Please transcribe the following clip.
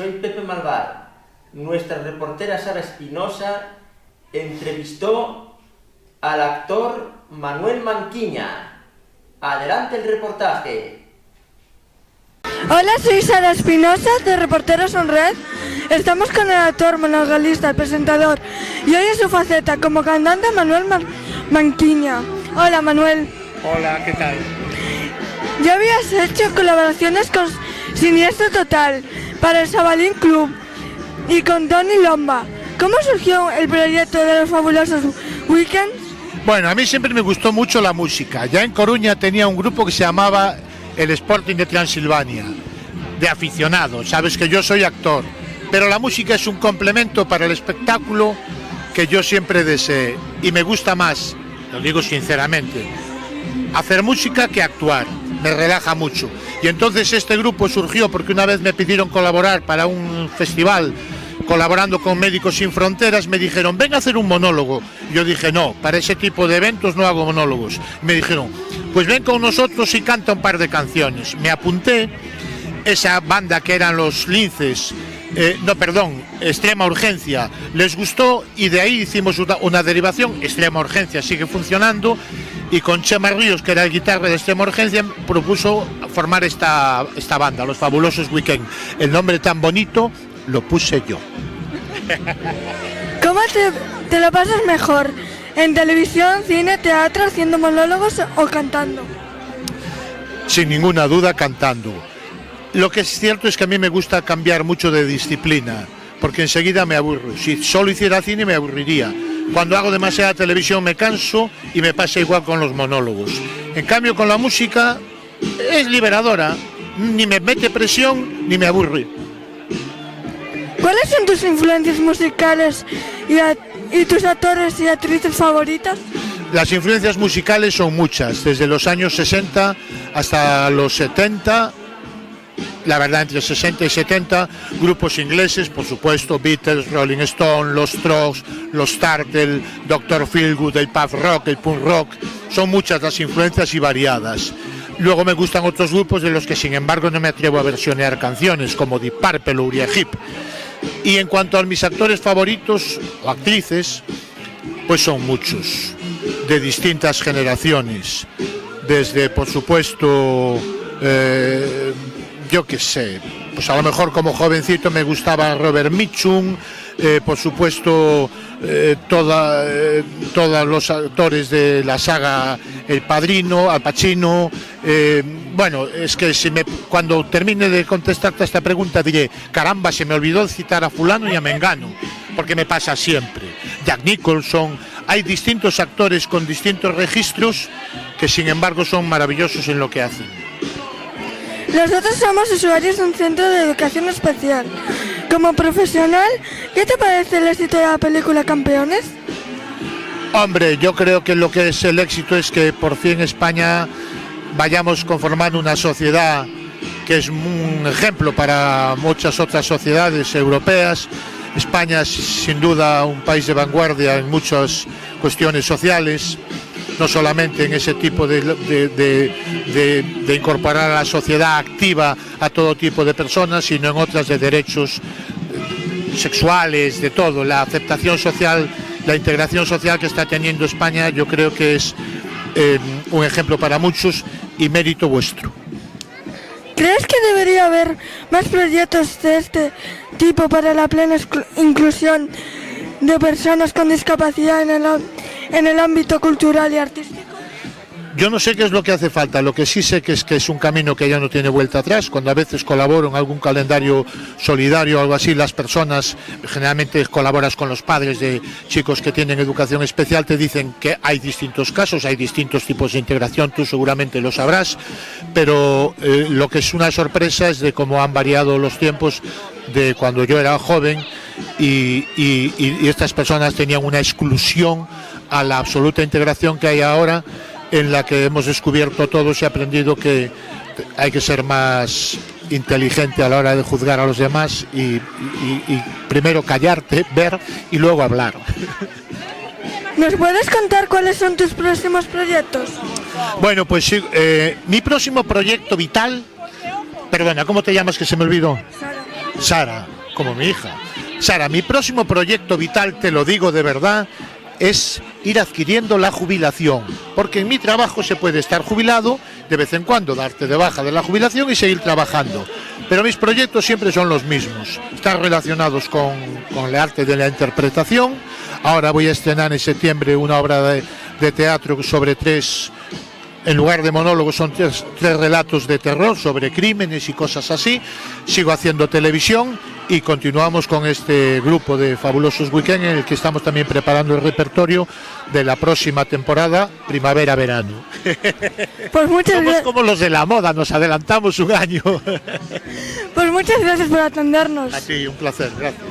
soy Pepe Malvar. Nuestra reportera Sara Espinosa entrevistó al actor Manuel Manquiña. Adelante el reportaje. Hola, soy Sara Espinosa de Reporteros en Red. Estamos con el actor, monogalista, el presentador y hoy en su faceta como cantante Manuel Manquiña. Hola, Manuel. Hola, ¿qué tal? Ya habías hecho colaboraciones con Siniestro Total para el Sabalín Club y con Tony Lomba. ¿Cómo surgió el proyecto de los fabulosos Weekends? Bueno, a mí siempre me gustó mucho la música. Ya en Coruña tenía un grupo que se llamaba el Sporting de Transilvania, de aficionados. Sabes que yo soy actor, pero la música es un complemento para el espectáculo que yo siempre deseé. Y me gusta más, lo digo sinceramente, hacer música que actuar. Me relaja mucho. Y entonces este grupo surgió porque una vez me pidieron colaborar para un festival, colaborando con Médicos Sin Fronteras, me dijeron, ven a hacer un monólogo. Yo dije, no, para ese tipo de eventos no hago monólogos. Me dijeron, pues ven con nosotros y canta un par de canciones. Me apunté, esa banda que eran los Linces, Extrema Urgencia, les gustó y de ahí hicimos una derivación. Extrema Urgencia sigue funcionando y con Chema Ríos, que era el guitarra de Extrema Urgencia, propuso formar esta banda, los Fabulosos Weekend. El nombre tan bonito lo puse yo. ¿Cómo te lo pasas mejor? ¿En televisión, cine, teatro, haciendo monólogos o cantando? Sin ninguna duda, cantando. Lo que es cierto es que a mí me gusta cambiar mucho de disciplina, porque enseguida me aburro. Si solo hiciera cine me aburriría. Cuando hago demasiada televisión me canso y me pasa igual con los monólogos. En cambio con la música es liberadora, ni me mete presión ni me aburre. ¿Cuáles son tus influencias musicales y tus actores y actrices favoritas? Las influencias musicales son muchas, desde los años 60 hasta los 70. La verdad, entre 60 y 70, grupos ingleses, por supuesto, Beatles, Rolling Stone, los Strokes, los Turtle, Dr. Feelgood, el pub rock, el punk rock, son muchas las influencias y variadas. Luego me gustan otros grupos de los que, sin embargo, no me atrevo a versionear canciones, como Deep Purple o Uriah Heep. Y en cuanto a mis actores favoritos, o actrices, pues son muchos, de distintas generaciones, desde, por supuesto, yo qué sé, pues a lo mejor como jovencito me gustaba Robert Mitchum, por supuesto todos los actores de la saga El Padrino, Al Pacino. Bueno, es que cuando termine de contestarte a esta pregunta diré, caramba, se me olvidó citar a fulano y a mengano, porque me pasa siempre. Jack Nicholson, hay distintos actores con distintos registros que sin embargo son maravillosos en lo que hacen. Nosotros somos usuarios de un centro de educación especial. Como profesional, ¿qué te parece el éxito de la película Campeones? Hombre, yo creo que lo que es el éxito es que por fin España vayamos conformando una sociedad que es un ejemplo para muchas otras sociedades europeas. España es sin duda un país de vanguardia en muchas cuestiones sociales, no solamente en ese tipo de incorporar a la sociedad activa a todo tipo de personas, sino en otras de derechos sexuales, de todo. La aceptación social, la integración social que está teniendo España, yo creo que es un ejemplo para muchos y mérito vuestro. ¿Crees que debería haber más proyectos de este tipo para la plena inclusión de personas con discapacidad en el ámbito cultural y artístico? Yo no sé qué es lo que hace falta, lo que sí sé que es un camino que ya no tiene vuelta atrás. Cuando a veces colaboro en algún calendario solidario o algo así, las personas, generalmente colaboras con los padres de chicos que tienen educación especial, te dicen que hay distintos casos, hay distintos tipos de integración, tú seguramente lo sabrás, pero lo que es una sorpresa es de cómo han variado los tiempos de cuando yo era joven y estas personas tenían una exclusión a la absoluta integración que hay ahora, en la que hemos descubierto todos y aprendido que hay que ser más inteligente a la hora de juzgar a los demás y primero callarte, ver y luego hablar. ¿Nos puedes contar cuáles son tus próximos proyectos? Bueno, pues sí, mi próximo proyecto vital... Perdona, ¿cómo te llamas que se me olvidó? Sara. Sara, como mi hija. Sara, mi próximo proyecto vital, te lo digo de verdad, es ir adquiriendo la jubilación, porque en mi trabajo se puede estar jubilado, de vez en cuando darte de baja de la jubilación y seguir trabajando, pero mis proyectos siempre son los mismos, están relacionados con el arte de la interpretación. Ahora voy a estrenar en septiembre una obra de teatro sobre en lugar de monólogos son tres relatos de terror sobre crímenes y cosas así. Sigo haciendo televisión y continuamos con este grupo de Fabulosos Weekend en el que estamos también preparando el repertorio de la próxima temporada, primavera-verano. Pues muchas Somos gracias. como los de la moda, nos adelantamos un año. Pues muchas gracias por atendernos. A ti, un placer, gracias.